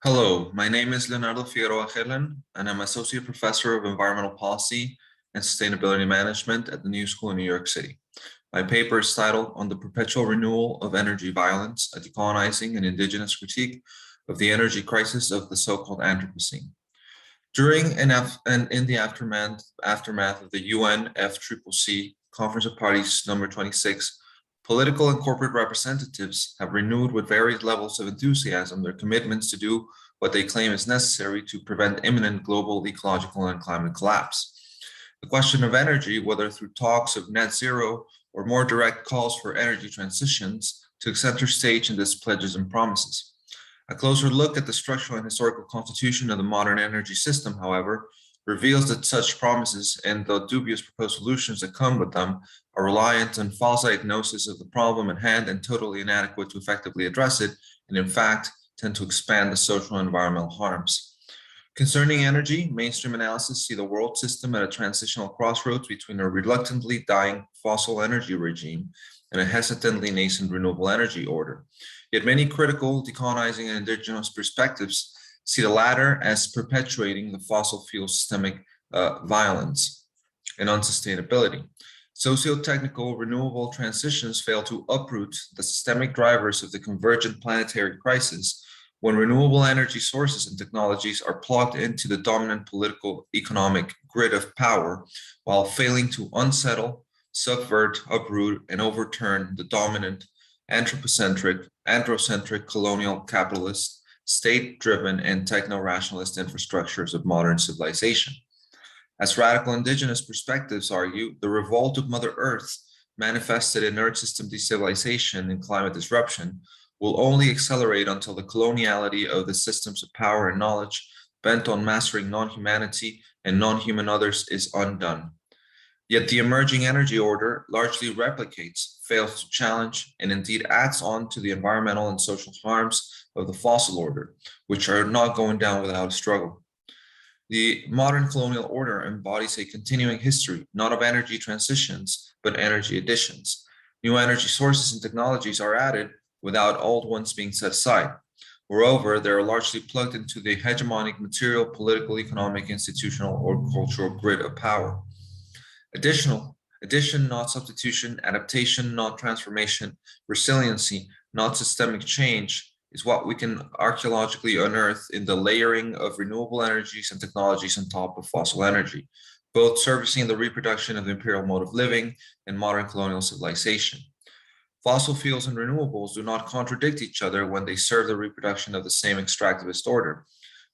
Hello, my name is Leonardo Figueroa Helen, and I'm Associate Professor of Environmental Policy and Sustainability Management at the New School in New York City. My paper is titled On the Perpetual Renewal of Energy Violence, a Decolonizing and Indigenous Critique of the Energy Crisis of the So-Called Anthropocene. During and in the aftermath of the UNFCCC Conference of Parties number 26, political and corporate representatives have renewed with varied levels of enthusiasm their commitments to do what they claim is necessary to prevent imminent global ecological and climate collapse. The question of energy, whether through talks of net zero or more direct calls for energy transitions, took center stage in these pledges and promises. A closer look at the structural and historical constitution of the modern energy system, however, reveals that such promises and the dubious proposed solutions that come with them are reliant on false diagnosis of the problem at hand and totally inadequate to effectively address it, and in fact, tend to expand the social and environmental harms. Concerning energy, mainstream analysis see the world system at a transitional crossroads between a reluctantly dying fossil energy regime and a hesitantly nascent renewable energy order. Yet many critical, decolonizing, and indigenous perspectives see the latter as perpetuating the fossil fuel systemic violence and unsustainability. Socio-technical renewable transitions fail to uproot the systemic drivers of the convergent planetary crisis when renewable energy sources and technologies are plugged into the dominant political economic grid of power, while failing to unsettle, subvert, uproot, and overturn the dominant anthropocentric, androcentric, colonial, capitalist, state-driven, and techno-rationalist infrastructures of modern civilization. As radical indigenous perspectives argue, the revolt of Mother Earth, manifested in Earth system destabilization and climate disruption, will only accelerate until the coloniality of the systems of power and knowledge bent on mastering non-humanity and non-human others is undone. Yet the emerging energy order largely replicates, fails to challenge, and indeed adds on to the environmental and social harms of the fossil order, which are not going down without a struggle. The modern colonial order embodies a continuing history, not of energy transitions, but energy additions. New energy sources and technologies are added without old ones being set aside. Moreover, they are largely plugged into the hegemonic material, political, economic, institutional, or cultural grid of power. Addition, not substitution, adaptation, not transformation, resiliency, not systemic change, is what we can archaeologically unearth in the layering of renewable energies and technologies on top of fossil energy, both servicing the reproduction of the imperial mode of living and modern colonial civilization. Fossil fuels and renewables do not contradict each other when they serve the reproduction of the same extractivist order.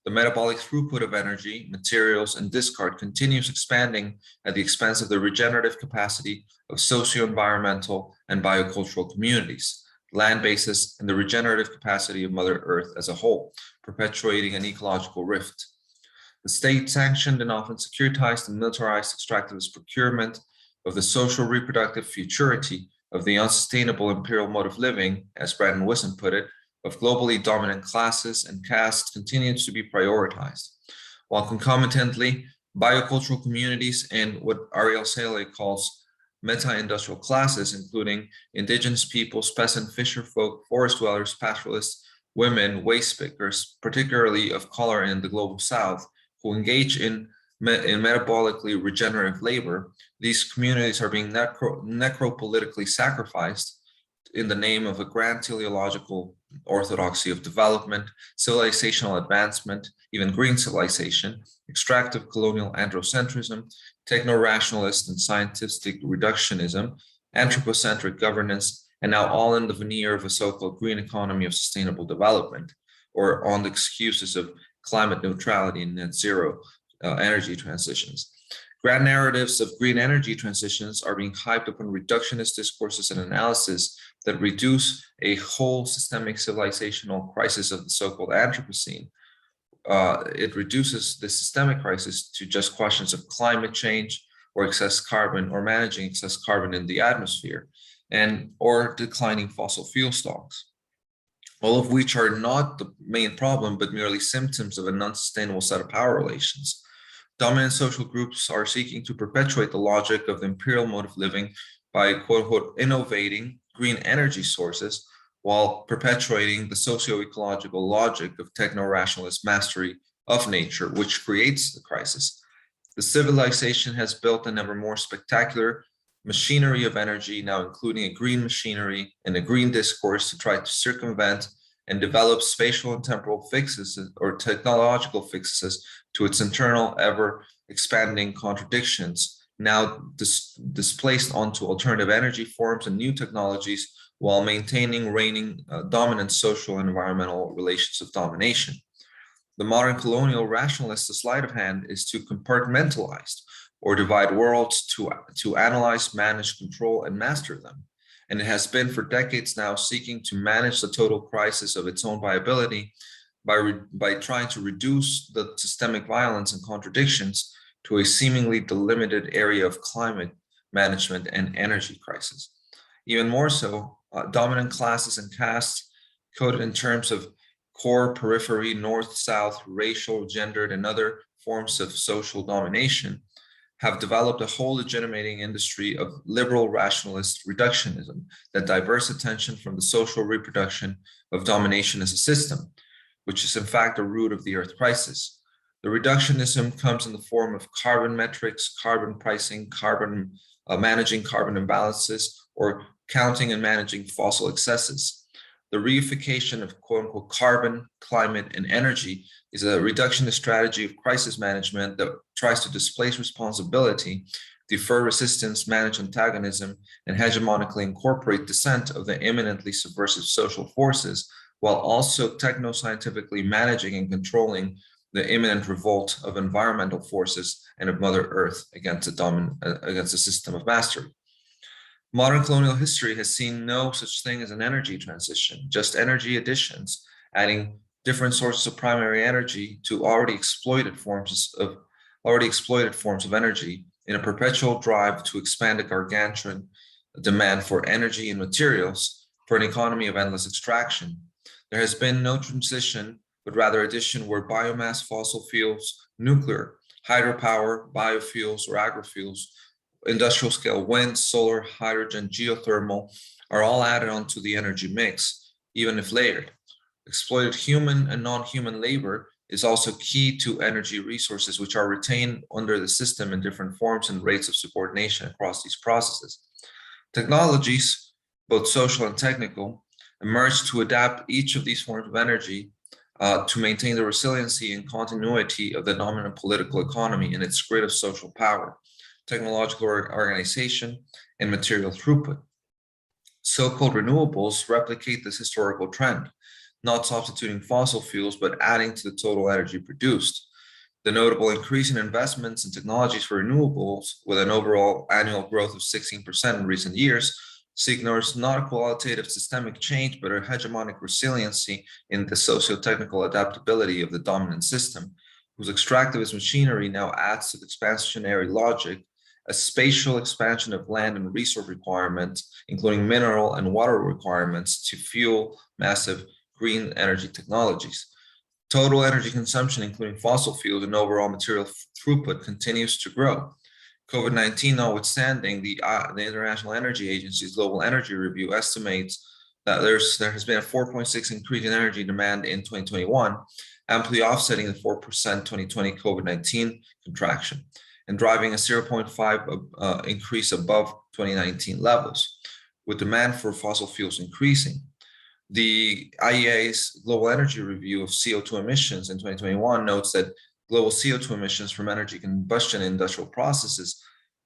The metabolic throughput of energy, materials, and discard continues expanding at the expense of the regenerative capacity of socio-environmental and biocultural communities, land bases, and the regenerative capacity of Mother Earth as a whole, perpetuating an ecological rift. The state-sanctioned and often securitized and militarized extractivist procurement of the social reproductive futurity of the unsustainable imperial mode of living, as Brandon Whiston put it, of globally dominant classes and castes continues to be prioritized, while concomitantly, biocultural communities and what Ariel Sele calls meta-industrial classes, including indigenous peoples, peasant, fisher folk, forest dwellers, pastoralists, women, waste pickers, particularly of color in the global south, who engage in metabolically regenerative labor. These communities are being necropolitically sacrificed in the name of a grand teleological orthodoxy of development, civilizational advancement, even green civilization, extractive colonial androcentrism, techno-rationalist and scientific reductionism, anthropocentric governance, and now all in the veneer of a so-called green economy of sustainable development, or on the excuses of climate neutrality and net zero energy transitions. Grand narratives of green energy transitions are being hyped up in reductionist discourses and analysis that reduce a whole systemic civilizational crisis of the so-called Anthropocene. It reduces the systemic crisis to just questions of climate change or excess carbon or managing excess carbon in the atmosphere or declining fossil fuel stocks, all of which are not the main problem, but merely symptoms of an unsustainable set of power relations. Dominant social groups are seeking to perpetuate the logic of the imperial mode of living by, quote unquote, innovating green energy sources, while perpetuating the socio-ecological logic of techno-rationalist mastery of nature, which creates the crisis. The civilization has built an ever more spectacular machinery of energy, now including a green machinery and a green discourse to try to circumvent and develop spatial and temporal fixes or technological fixes to its internal ever expanding contradictions, now displaced onto alternative energy forms and new technologies while maintaining reigning dominant social and environmental relations of domination. The modern colonial rationalist sleight of hand is to compartmentalize or divide worlds to analyze, manage, control, and master them. And it has been for decades now seeking to manage the total crisis of its own viability by trying to reduce the systemic violence and contradictions to a seemingly delimited area of climate management and energy crisis. Even more so, dominant classes and castes coded in terms of core, periphery, north, south, racial, gendered, and other forms of social domination have developed a whole legitimating industry of liberal rationalist reductionism that diverts attention from the social reproduction of domination as a system, which is in fact the root of the Earth crisis. The reductionism comes in the form of carbon metrics, carbon pricing, managing carbon imbalances, or counting and managing fossil excesses. The reification of quote unquote carbon, climate, and energy is a reductionist strategy of crisis management that tries to displace responsibility, defer resistance, manage antagonism, and hegemonically incorporate dissent of the imminently subversive social forces, while also techno-scientifically managing and controlling the imminent revolt of environmental forces and of Mother Earth against a system of mastery. Modern colonial history has seen no such thing as an energy transition, just energy additions, adding different sources of primary energy to already exploited forms of energy in a perpetual drive to expand a gargantuan demand for energy and materials for an economy of endless extraction. There has been no transition, but rather addition where biomass, fossil fuels, nuclear, hydropower, biofuels, or agrofuels, industrial scale wind, solar, hydrogen, geothermal are all added onto the energy mix, even if layered. Exploited human and non-human labor is also key to energy resources, which are retained under the system in different forms and rates of subordination across these processes. Technologies, both social and technical, emerge to adapt each of these forms of energy to maintain the resiliency and continuity of the dominant political economy in its grid of social power, technological organization, and material throughput. So-called renewables replicate this historical trend, not substituting fossil fuels, but adding to the total energy produced. The notable increase in investments in technologies for renewables, with an overall annual growth of 16% in recent years, signals not a qualitative systemic change, but a hegemonic resiliency in the socio-technical adaptability of the dominant system, whose extractivist machinery now adds to the expansionary logic a spatial expansion of land and resource requirements, including mineral and water requirements to fuel massive green energy technologies. Total energy consumption, including fossil fuels and overall material throughput, continues to grow. COVID-19 notwithstanding, the International Energy Agency's Global Energy Review estimates that there has been a 4.6% increase in energy demand in 2021, amply offsetting the 4% 2020 COVID-19 contraction, and driving a 0.5% increase above 2019 levels, with demand for fossil fuels increasing. The IEA's Global Energy Review of CO2 emissions in 2021 notes that global CO2 emissions from energy combustion in industrial processes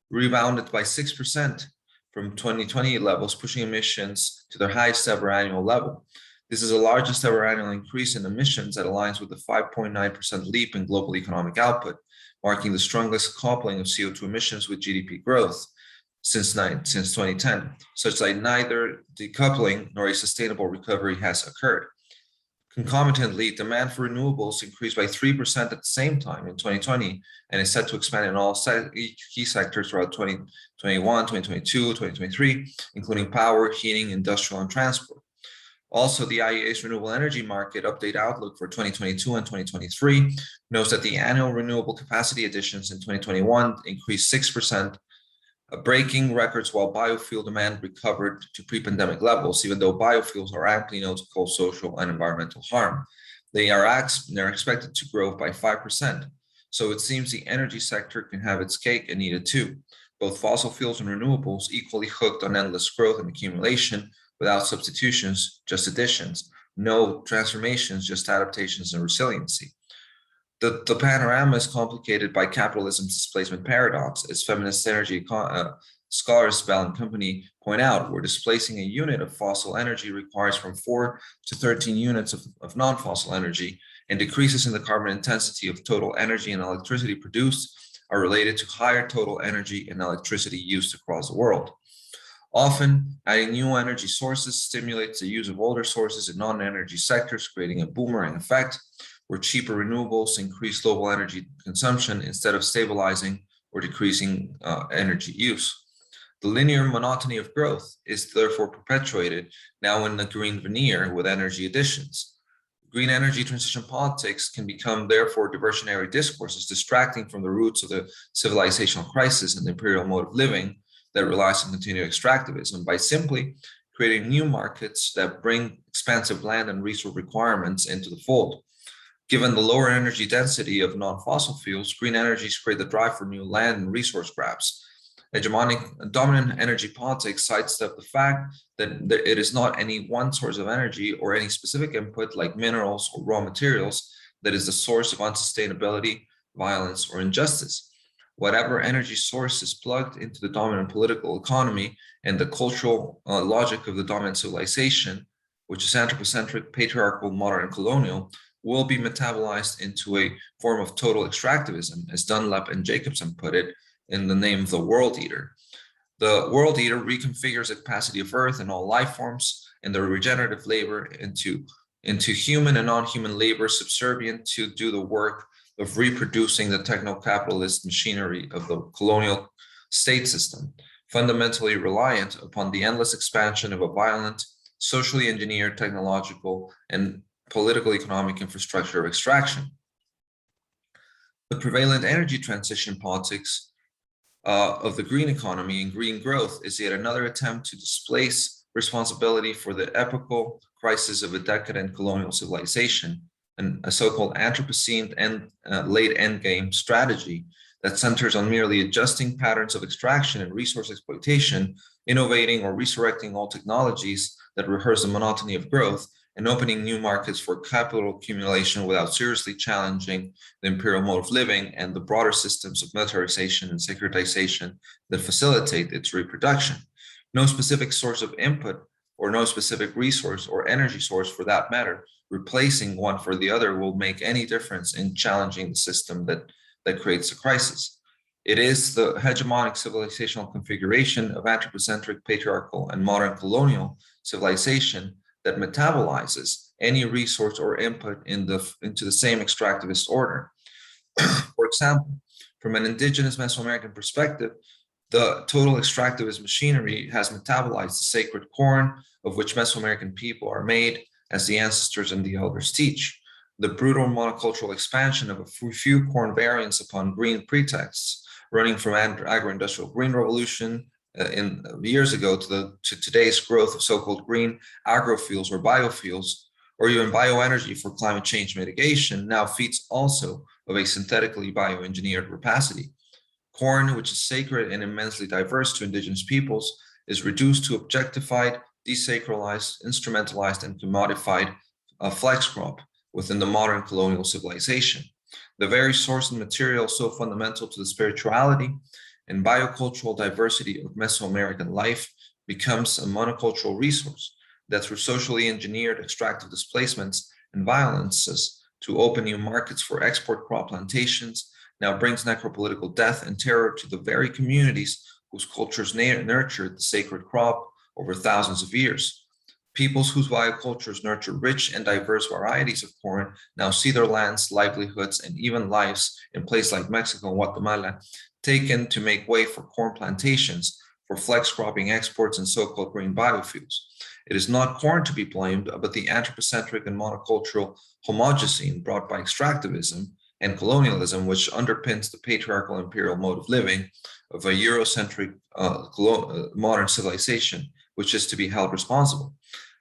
rebounded by 6% from 2020 levels, pushing emissions to their highest ever annual level. This is the largest ever annual increase in emissions that aligns with the 5.9% leap in global economic output, marking the strongest coupling of CO2 emissions with GDP growth since 2010, such that neither decoupling nor a sustainable recovery has occurred. Concomitantly, demand for renewables increased by 3% at the same time in 2020 and is set to expand in all key sectors throughout 2021, 2022, 2023, including power, heating, industrial, and transport. Also, the IEA's renewable energy market update outlook for 2022 and 2023 notes that the annual renewable capacity additions in 2021 increased 6% breaking records while biofuel demand recovered to pre-pandemic levels, even though biofuels are amply known to cause social and environmental harm. They're expected to grow by 5%. So it seems the energy sector can have its cake and eat it too. Both fossil fuels and renewables equally hooked on endless growth and accumulation without substitutions, just additions. No transformations, just adaptations and resiliency. The panorama is complicated by capitalism's displacement paradox, as feminist energy scholars Bell and Company point out, where displacing a unit of fossil energy requires from 4 to 13 units of non-fossil energy, and decreases in the carbon intensity of total energy and electricity produced are related to higher total energy and electricity used across the world. Often, adding new energy sources stimulates the use of older sources in non-energy sectors, creating a boomerang effect, where cheaper renewables increase global energy consumption instead of stabilizing or decreasing energy use. The linear monotony of growth is therefore perpetuated now in the green veneer with energy additions. Green energy transition politics can become therefore diversionary discourses distracting from the roots of the civilizational crisis and the imperial mode of living that relies on continued extractivism by simply creating new markets that bring expansive land and resource requirements into the fold. Given the lower energy density of non-fossil fuels, green energies create the drive for new land and resource grabs. Dominant energy politics sidestep the fact that it is not any one source of energy or any specific input like minerals or raw materials that is the source of unsustainability, violence, or injustice. Whatever energy source is plugged into the dominant political economy and the cultural logic of the dominant civilization, which is anthropocentric, patriarchal, modern, and colonial, will be metabolized into a form of total extractivism, as Dunlap and Jacobson put it in the name of the World Eater. The World Eater reconfigures the capacity of Earth and all life forms and their regenerative labor into human and non-human labor subservient to do the work of reproducing the techno-capitalist machinery of the colonial state system, fundamentally reliant upon the endless expansion of a violent, socially engineered, technological, and political economic infrastructure of extraction. The prevalent energy transition politics of the green economy and green growth is yet another attempt to displace responsibility for the epochal crisis of a decadent colonial civilization, and a so-called Anthropocene and late endgame strategy that centers on merely adjusting patterns of extraction and resource exploitation, innovating or resurrecting old technologies that rehearse the monotony of growth, and opening new markets for capital accumulation without seriously challenging the imperial mode of living and the broader systems of militarization and securitization that facilitate its reproduction. No specific source of input or no specific resource or energy source for that matter, replacing one for the other will make any difference in challenging the system that creates the crisis. It is the hegemonic civilizational configuration of anthropocentric, patriarchal, and modern colonial civilization that metabolizes any resource or input into the same extractivist order. For example, from an indigenous Mesoamerican perspective, the total extractivist machinery has metabolized the sacred corn of which Mesoamerican people are made, as the ancestors and the elders teach. The brutal monocultural expansion of a few corn variants upon green pretexts, running from agro-industrial green revolution in years ago to today's growth of so-called green agrofuels or biofuels, or even bioenergy for climate change mitigation, now feeds also of a synthetically bioengineered rapacity. Corn, which is sacred and immensely diverse to indigenous peoples, is reduced to objectified, desacralized, instrumentalized, and commodified flex crop within the modern colonial civilization. The very source and material so fundamental to the spirituality and biocultural diversity of Mesoamerican life becomes a monocultural resource that, through socially engineered extractive displacements and violences to open new markets for export crop plantations, now brings necropolitical death and terror to the very communities whose cultures nurtured the sacred crop over thousands of years. Peoples whose biocultures nurture rich and diverse varieties of corn now see their lands, livelihoods, and even lives in places like Mexico and Guatemala taken to make way for corn plantations, for flex cropping exports, and so-called green biofuels. It is not corn to be blamed, but the anthropocentric and monocultural homogeny brought by extractivism and colonialism, which underpins the patriarchal imperial mode of living of a Eurocentric modern civilization, which is to be held responsible.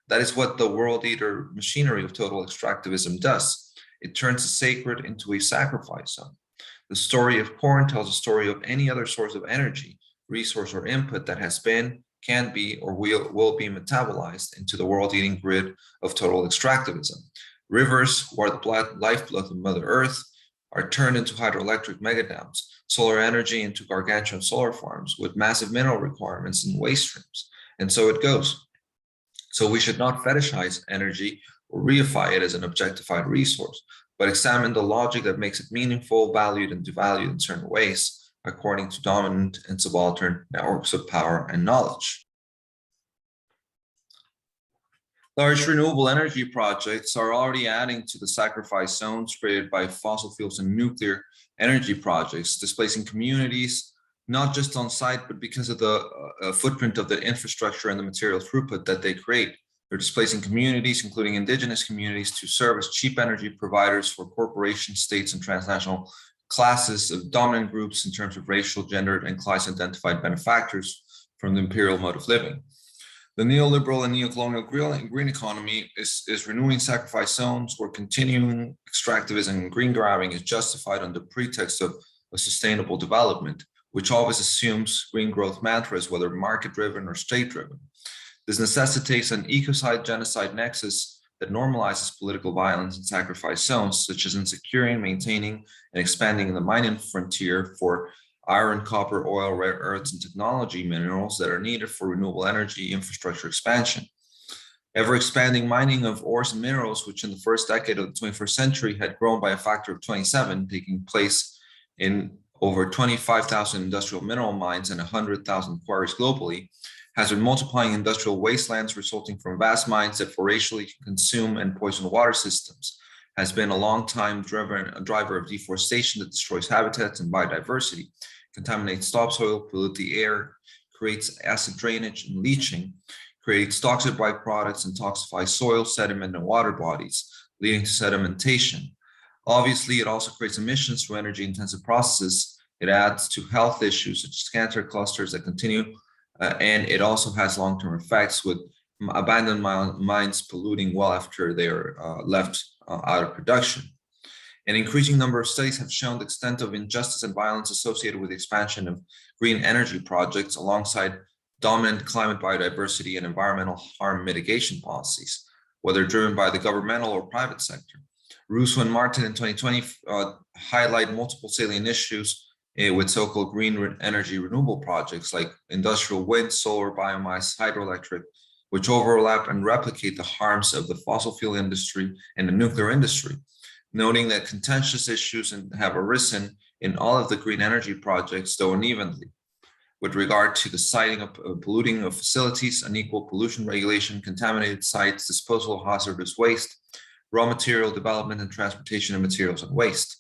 That is what the world eater machinery of total extractivism does. It turns the sacred into a sacrifice zone. The story of corn tells a story of any other source of energy, resource, or input that has been, can be, or will be metabolized into the world-eating grid of total extractivism. Rivers, who are the lifeblood of Mother Earth, are turned into hydroelectric megadams, solar energy into gargantuan solar farms with massive mineral requirements and waste streams. And so it goes. So we should not fetishize energy or reify it as an objectified resource, but examine the logic that makes it meaningful, valued, and devalued in certain ways, according to dominant and subaltern networks of power and knowledge. Large renewable energy projects are already adding to the sacrifice zones created by fossil fuels and nuclear energy projects, displacing communities, not just on site, but because of the footprint of the infrastructure and the material throughput that they create. They're displacing communities, including indigenous communities, to serve as cheap energy providers for corporations, states, and transnational classes of dominant groups in terms of racial, gendered, and class-identified benefactors from the imperial mode of living. The neoliberal and neocolonial green economy is renewing sacrifice zones where continuing extractivism and green grabbing is justified under pretext of a sustainable development, which always assumes green growth mantras, whether market-driven or state-driven. This necessitates an ecocide-genocide nexus that normalizes political violence in sacrifice zones, such as in securing, maintaining, and expanding the mining frontier for iron, copper, oil, rare earths, and technology minerals that are needed for renewable energy infrastructure expansion. Ever-expanding mining of ores and minerals, which in the first decade of the 21st century had grown by a factor of 27, taking place in over 25,000 industrial mineral mines and 100,000 quarries globally, has been multiplying industrial wastelands resulting from vast mines that voraciously consume and poison water systems, has been a long-time driver of deforestation that destroys habitats and biodiversity, contaminates topsoil, pollutes the air, creates acid drainage and leaching, creates toxic byproducts and toxifies soil, sediment, and water bodies, leading to sedimentation. Obviously, it also creates emissions through energy-intensive processes. It adds to health issues such as cancer clusters that continue, and it also has long-term effects with abandoned mines polluting well after they are left out of production. An increasing number of studies have shown the extent of injustice and violence associated with the expansion of green energy projects alongside dominant climate, biodiversity, and environmental harm mitigation policies, whether driven by the governmental or private sector. Russo and Martin in 2020 highlight multiple salient issues with so-called green energy renewable projects like industrial wind, solar, biomass, hydroelectric, which overlap and replicate the harms of the fossil fuel industry and the nuclear industry, noting that contentious issues have arisen in all of the green energy projects, though unevenly, with regard to the siting of polluting of facilities, unequal pollution regulation, contaminated sites, disposal of hazardous waste, raw material development and transportation of materials and waste.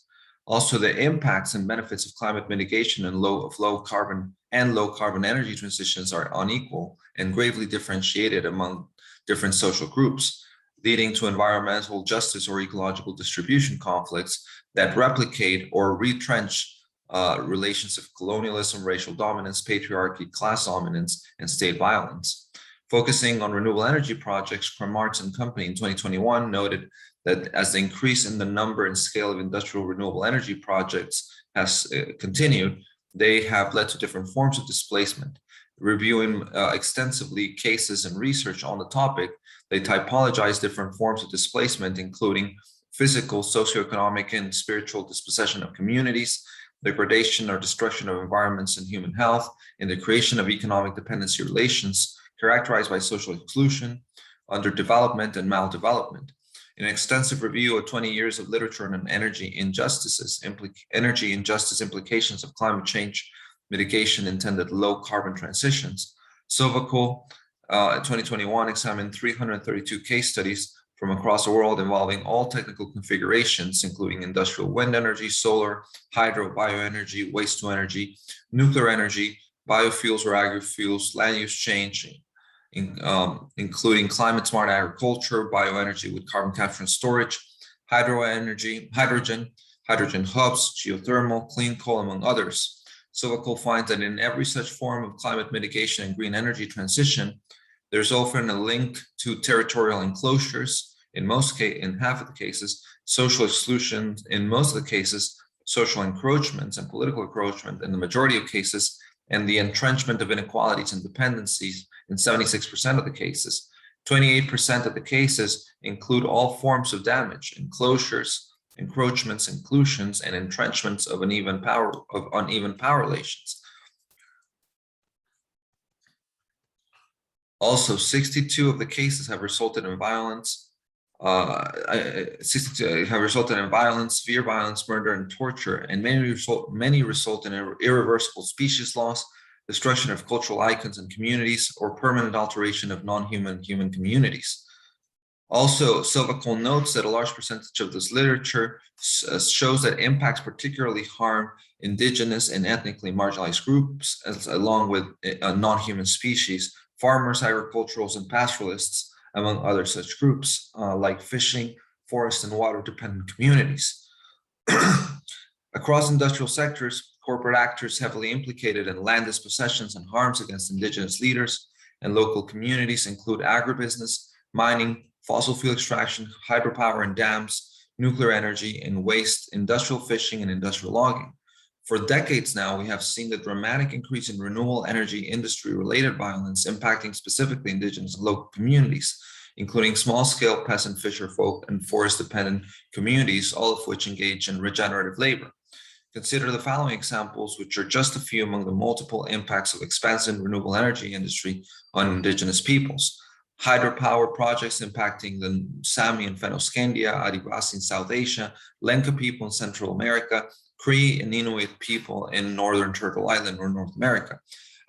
Also, the impacts and benefits of climate mitigation and low carbon energy transitions are unequal and gravely differentiated among different social groups, leading to environmental justice or ecological distribution conflicts that replicate or retrench relations of colonialism, racial dominance, patriarchy, class dominance, and state violence. Focusing on renewable energy projects, Marx and Company in 2021 noted that as the increase in the number and scale of industrial renewable energy projects has continued, they have led to different forms of displacement. Reviewing extensively cases and research on the topic, they typologize different forms of displacement, including physical, socioeconomic, and spiritual dispossession of communities, degradation or destruction of environments and human health, and the creation of economic dependency relations characterized by social exclusion, underdevelopment, and maldevelopment. An extensive review of 20 years of literature on energy injustice implications of climate change mitigation intended low carbon transitions, Sovacool 2021 examined 332 case studies from across the world involving all technical configurations, including industrial wind energy, solar, hydro, bioenergy, waste to energy, nuclear energy, biofuels or agri-fuels, land use change, including climate smart agriculture, bioenergy with carbon capture and storage, hydrogen, hydrogen hubs, geothermal, clean coal, among others. Silvacool finds that in every such form of climate mitigation and green energy transition, there's often a link to territorial enclosures, in half of the cases, social exclusion in most of the cases, social encroachments and political encroachment in the majority of cases, and the entrenchment of inequalities and dependencies in 76% of the cases. 28% of the cases include all forms of damage, enclosures, encroachments, inclusions, and entrenchments of uneven power relations. Also, 62 of the cases have resulted in violence. 62 have resulted in violence, severe violence, murder, and torture, and many result in irreversible species loss, destruction of cultural icons and communities, or permanent alteration of non-human human communities. Also, Silvacool notes that a large percentage of this literature shows that impacts particularly harm indigenous and ethnically marginalized groups, along with non-human species, farmers, agriculturals, and pastoralists, among other such groups, like fishing, forest, and water-dependent communities. Across industrial sectors, corporate actors heavily implicated in land dispossessions and harms against indigenous leaders and local communities include agribusiness, mining, fossil fuel extraction, hydropower and dams, nuclear energy, and waste, industrial fishing, and industrial logging. For decades now, we have seen the dramatic increase in renewable energy industry-related violence impacting specifically indigenous and local communities, including small-scale peasant fisher folk and forest-dependent communities, all of which engage in regenerative labor. Consider the following examples, which are just a few among the multiple impacts of expansive renewable energy industry on indigenous peoples. Hydropower projects impacting the Sami in Fennoscandia, Adivasi in South Asia, Lenca people in Central America, Cree and Inuit people in Northern Turtle Island or North America.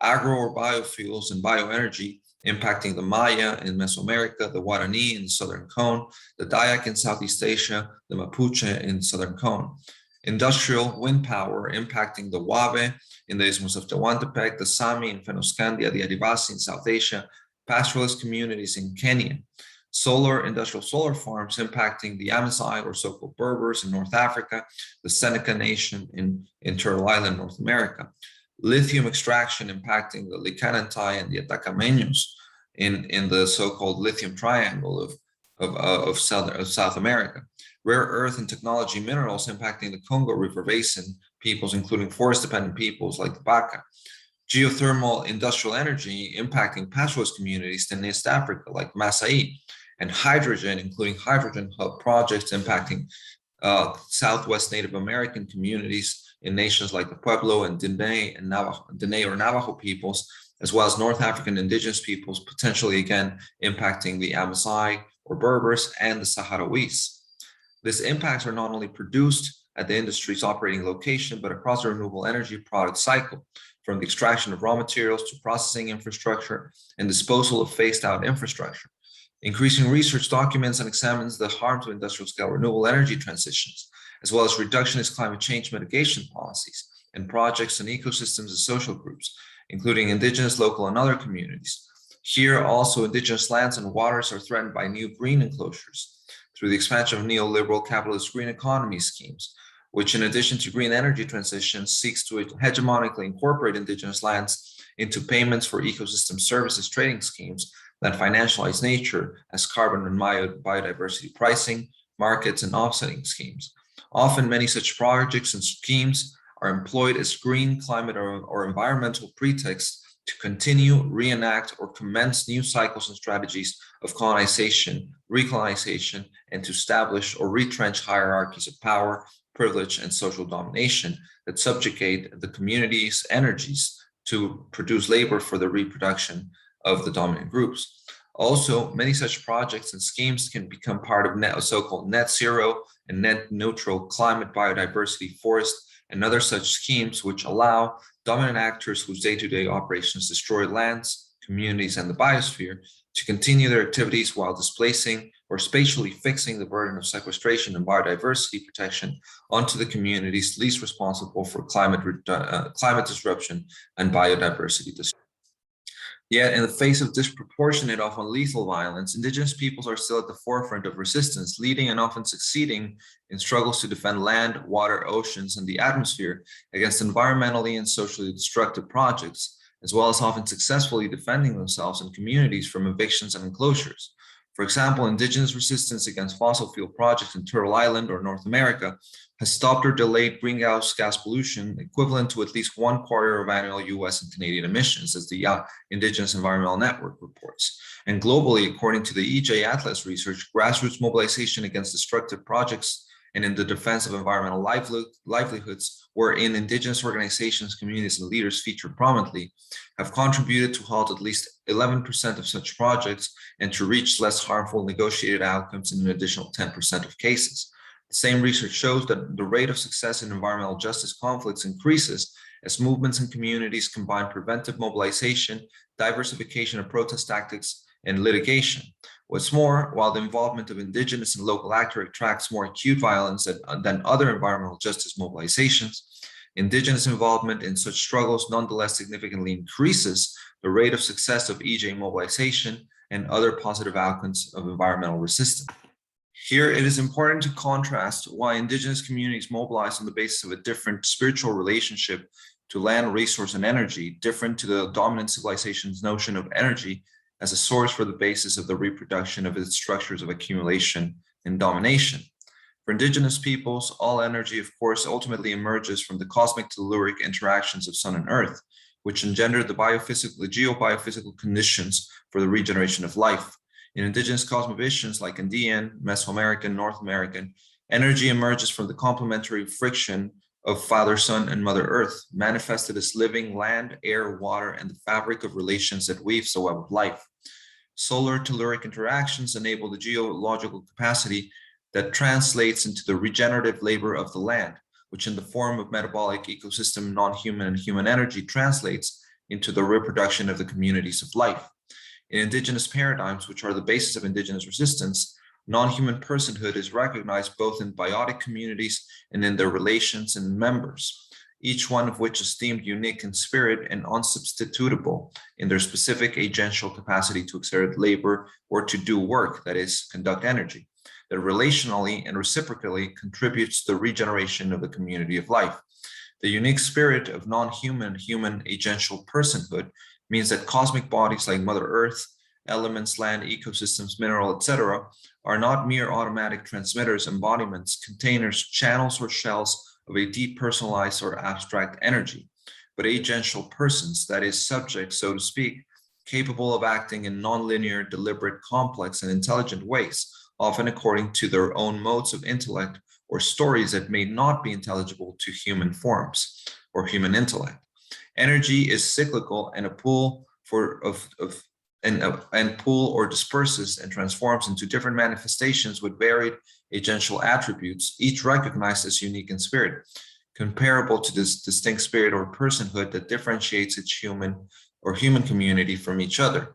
Agro or biofuels and bioenergy impacting the Maya in Mesoamerica, the Guarani in the Southern Cone, the Dayak in Southeast Asia, the Mapuche in Southern Cone. Industrial wind power impacting the Wabe in the Isthmus of Tehuantepec, the Sami in Fennoscandia, the Adivasi in South Asia, pastoralist communities in Kenya. Industrial solar farms impacting the Amazigh or so-called Berbers in North Africa, the Seneca Nation in Turtle Island, North America. Lithium extraction impacting the Licanantai and the Atacameños in the so-called lithium triangle of South America. Rare earth and technology minerals impacting the Congo River Basin peoples, including forest-dependent peoples like the Baka. Geothermal industrial energy impacting pastoralist communities in East Africa, like Masai, and hydrogen, including hydrogen hub projects impacting Southwest Native American communities in nations like the Pueblo and Dene or Navajo peoples, as well as North African indigenous peoples, potentially again impacting the Amazigh or Berbers and the Sahrawis. These impacts are not only produced at the industry's operating location, but across the renewable energy product cycle, from the extraction of raw materials to processing infrastructure and disposal of phased out infrastructure. Increasing research documents and examines the harms of industrial scale renewable energy transitions, as well as reductionist climate change mitigation policies and projects and ecosystems and social groups, including indigenous, local, and other communities. Here also, indigenous lands and waters are threatened by new green enclosures through the expansion of neoliberal capitalist green economy schemes, which in addition to green energy transition seeks to hegemonically incorporate indigenous lands into payments for ecosystem services trading schemes that financialize nature as carbon and biodiversity pricing, markets, and offsetting schemes. Often many such projects and schemes are employed as green, climate, or environmental pretexts to continue, reenact, or commence new cycles and strategies of colonization, recolonization, and to establish or retrench hierarchies of power, privilege, and social domination that subjugate the community's energies to produce labor for the reproduction of the dominant groups. Also, many such projects and schemes can become part of so-called net zero and net neutral climate, biodiversity, forest, and other such schemes which allow dominant actors whose day-to-day operations destroy lands, communities, and the biosphere to continue their activities while displacing or spatially fixing the burden of sequestration and biodiversity protection onto the communities least responsible for climate disruption and biodiversity destruction. Yet, in the face of disproportionate, often lethal violence, indigenous peoples are still at the forefront of resistance, leading and often succeeding in struggles to defend land, water, oceans, and the atmosphere against environmentally and socially destructive projects, as well as often successfully defending themselves and communities from evictions and enclosures. For example, indigenous resistance against fossil fuel projects in Turtle Island or North America has stopped or delayed greenhouse gas pollution equivalent to at least 1/4 of annual US and Canadian emissions, as the Indigenous Environmental Network reports. And globally, according to the EJ Atlas research, grassroots mobilization against destructive projects and in the defense of environmental livelihoods, wherein indigenous organizations, communities, and leaders feature prominently, have contributed to halt at least 11% of such projects and to reach less harmful negotiated outcomes in an additional 10% of cases. The same research shows that the rate of success in environmental justice conflicts increases as movements and communities combine preventive mobilization, diversification of protest tactics, and litigation. What's more, while the involvement of indigenous and local actors attracts more acute violence than other environmental justice mobilizations, indigenous involvement in such struggles nonetheless significantly increases the rate of success of EJ mobilization and other positive outcomes of environmental resistance. Here, it is important to contrast why indigenous communities mobilize on the basis of a different spiritual relationship to land, resource, and energy, different to the dominant civilization's notion of energy as a source for the basis of the reproduction of its structures of accumulation and domination. For indigenous peoples, all energy, of course, ultimately emerges from the cosmic telluric interactions of sun and earth, which engender the geobiophysical conditions for the regeneration of life. In indigenous cosmovisions like Andean, Mesoamerican, North American, energy emerges from the complementary friction of Father Sun and Mother Earth, manifested as living land, air, water, and the fabric of relations that weaves the web of life. Solar telluric interactions enable the geological capacity that translates into the regenerative labor of the land, which in the form of metabolic ecosystem, non-human and human energy translates into the reproduction of the communities of life. In indigenous paradigms, which are the basis of indigenous resistance, non-human personhood is recognized both in biotic communities and in their relations and members, each one of which is deemed unique in spirit and unsubstitutable in their specific agential capacity to exert labor or to do work, that is, conduct energy, that relationally and reciprocally contributes to the regeneration of the community of life. The unique spirit of non-human, human agential personhood means that cosmic bodies like Mother Earth, elements, land, ecosystems, mineral, etc., are not mere automatic transmitters, embodiments, containers, channels, or shells of a depersonalized or abstract energy, but agential persons, that is, subjects, so to speak, capable of acting in nonlinear, deliberate, complex, and intelligent ways, often according to their own modes of intellect or stories that may not be intelligible to human forms or human intellect. Energy is cyclical and a pool pool or disperses and transforms into different manifestations with varied agential attributes, each recognized as unique in spirit, comparable to this distinct spirit or personhood that differentiates its human community from each other.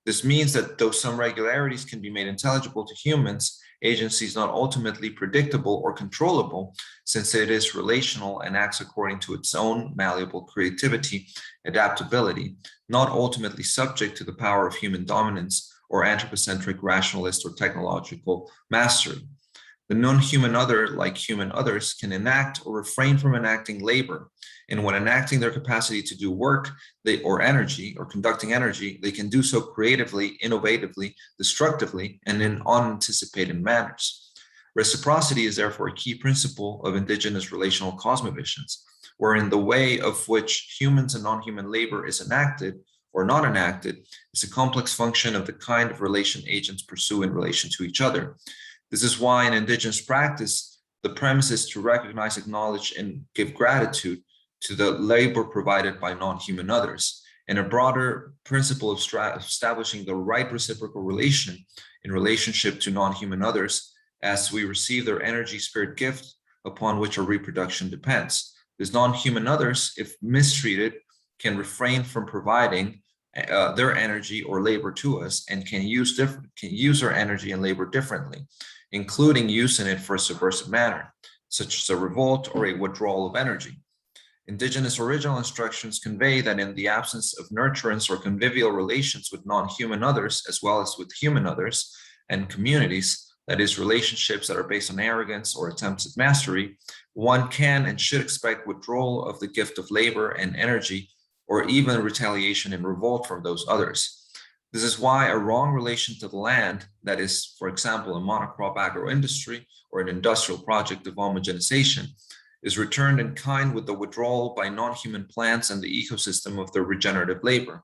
This means that though some regularities can be made intelligible to humans, agency is not ultimately predictable or controllable, since it is relational and acts according to its own malleable creativity, adaptability, not ultimately subject to the power of human dominance or anthropocentric rationalist or technological mastery. The non-human other, like human others, can enact or refrain from enacting labor. And when enacting their capacity to do work or energy or conducting energy, they can do so creatively, innovatively, destructively, and in unanticipated manners. Reciprocity is therefore a key principle of indigenous relational cosmovisions, wherein the way of which humans and non-human labor is enacted or not enacted is a complex function of the kind of relation agents pursue in relation to each other. This is why in indigenous practice, the premise is to recognize, acknowledge, and give gratitude to the labor provided by non-human others, and a broader principle of establishing the right reciprocal relation in relationship to non-human others as we receive their energy spirit gift upon which our reproduction depends. These non-human others, if mistreated, can refrain from providing their energy or labor to us and can use their energy and labor differently, including using it for a subversive manner, such as a revolt or a withdrawal of energy. Indigenous original instructions convey that in the absence of nurturance or convivial relations with non-human others, as well as with human others and communities, that is, relationships that are based on arrogance or attempts at mastery, one can and should expect withdrawal of the gift of labor and energy, or even retaliation and revolt from those others. This is why a wrong relation to the land, that is, for example, a monocrop agro-industry or an industrial project of homogenization, is returned in kind with the withdrawal by non-human plants and the ecosystem of their regenerative labor,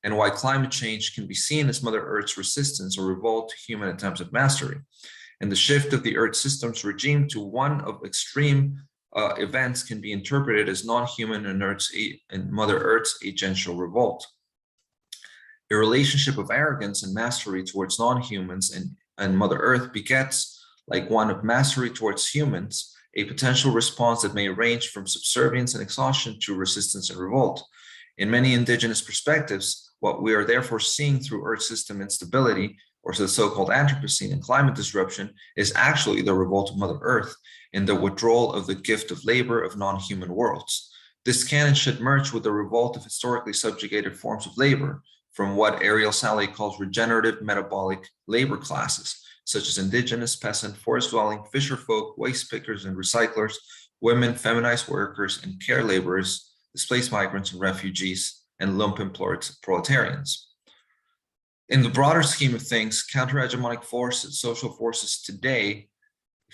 and why climate change can be seen as Mother Earth's resistance or revolt to human attempts at mastery, and the shift of the Earth system's regime to one of extreme events can be interpreted as non-human and Mother Earth's agential revolt. A relationship of arrogance and mastery towards non-humans and Mother Earth begets, like one of mastery towards humans, a potential response that may range from subservience and exhaustion to resistance and revolt. In many indigenous perspectives, what we are therefore seeing through Earth system instability, or the so-called Anthropocene and climate disruption, is actually the revolt of Mother Earth and the withdrawal of the gift of labor of non-human worlds. This can and should merge with the revolt of historically subjugated forms of labor from what Ariel Saleh calls regenerative metabolic labor classes, such as indigenous, peasant, forest-dwelling, fisher folk, waste pickers and recyclers, women, feminized workers, and care laborers, displaced migrants and refugees, and lumpen proletarians. In the broader scheme of things, counter-hegemonic forces, social forces today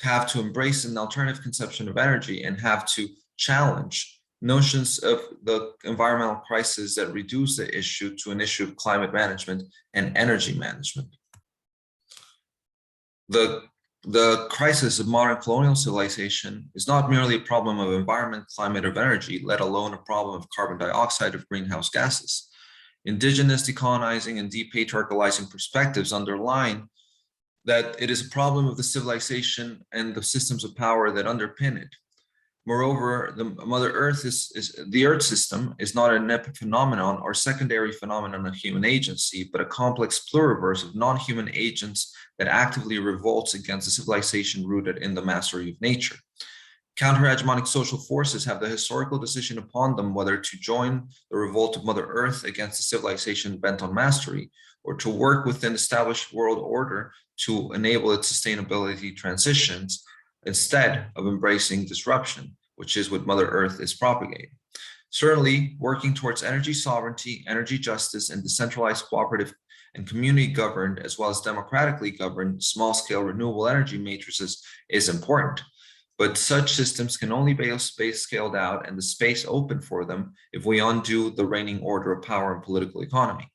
have to embrace an alternative conception of energy and have to challenge notions of the environmental crisis that reduce the issue to an issue of climate management and energy management. The crisis of modern colonial civilization is not merely a problem of environment, climate, or energy, let alone a problem of carbon dioxide of greenhouse gases. Indigenous decolonizing and depatriarchalizing perspectives underline that it is a problem of the civilization and the systems of power that underpin it. Moreover, the Earth system is not an epiphenomenon or secondary phenomenon of human agency, but a complex pluriverse of non-human agents that actively revolts against a civilization rooted in the mastery of nature. Counter-hegemonic social forces have the historical decision upon them whether to join the revolt of Mother Earth against a civilization bent on mastery, or to work within established world order to enable its sustainability transitions, instead of embracing disruption, which is what Mother Earth is propagating. Certainly, working towards energy sovereignty, energy justice, and decentralized cooperative and community-governed, as well as democratically governed, small-scale renewable energy matrices is important. But such systems can only be scaled out and the space open for them if we undo the reigning order of power and political economy.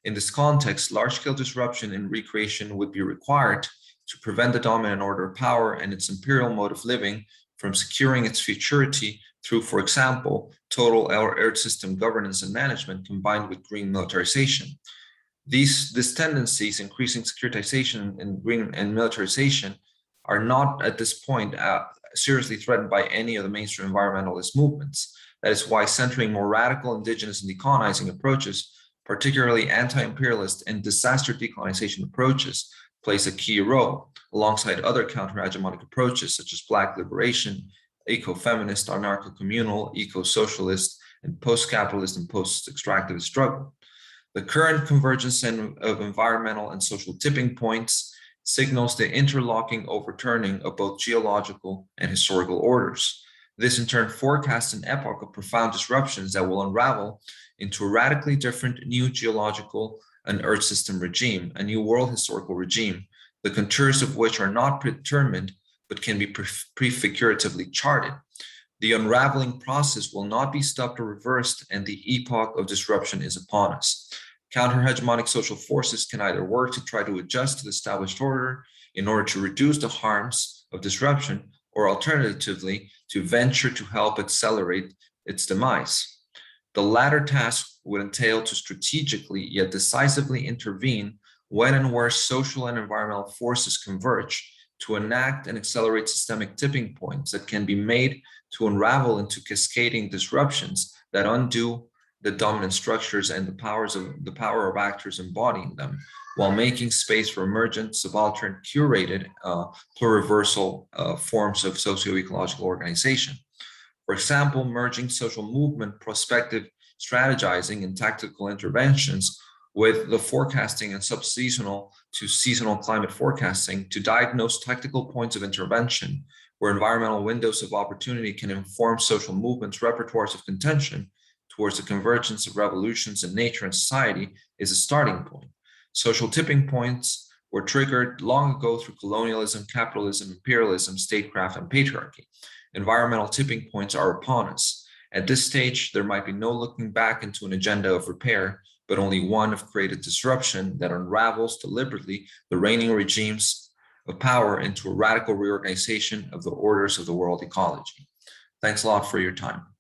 In this context, large-scale disruption and recreation would be required to prevent the dominant order of power and its imperial mode of living from securing its futurity through, for example, total Earth system governance and management combined with green militarization. These tendencies, increasing securitization and green and militarization, are not at this point seriously threatened by any of the mainstream environmentalist movements. That is why centering more radical indigenous and decolonizing approaches, particularly anti-imperialist and disaster decolonization approaches, plays a key role, alongside other counter-hegemonic approaches such as Black liberation, eco-feminist, anarcho-communal, eco-socialist, and post-capitalist and post-extractivist struggle. The current convergence of environmental and social tipping points signals the interlocking overturning of both geological and historical orders. This in turn forecasts an epoch of profound disruptions that will unravel into a radically different new geological and Earth system regime, a new world historical regime, the contours of which are not predetermined, but can be prefiguratively charted. The unraveling process will not be stopped or reversed, and the epoch of disruption is upon us. Counter-hegemonic social forces can either work to try to adjust to the established order in order to reduce the harms of disruption, or alternatively, to venture to help accelerate its demise. The latter task would entail to strategically yet decisively intervene when and where social and environmental forces converge to enact and accelerate systemic tipping points that can be made to unravel into cascading disruptions that undo the dominant structures and the power of actors embodying them, while making space for emergent, subaltern, curated, pluriversal forms of socio-ecological organization. For example, merging social movement, prospective strategizing, and tactical interventions with the forecasting and subseasonal to seasonal climate forecasting to diagnose tactical points of intervention where environmental windows of opportunity can inform social movements' repertoires of contention towards the convergence of revolutions in nature and society is a starting point. Social tipping points were triggered long ago through colonialism, capitalism, imperialism, statecraft, and patriarchy. Environmental tipping points are upon us. At this stage, there might be no looking back into an agenda of repair, but only one of creative disruption that unravels deliberately the reigning regimes of power into a radical reorganization of the orders of the world ecology. Thanks a lot for your time.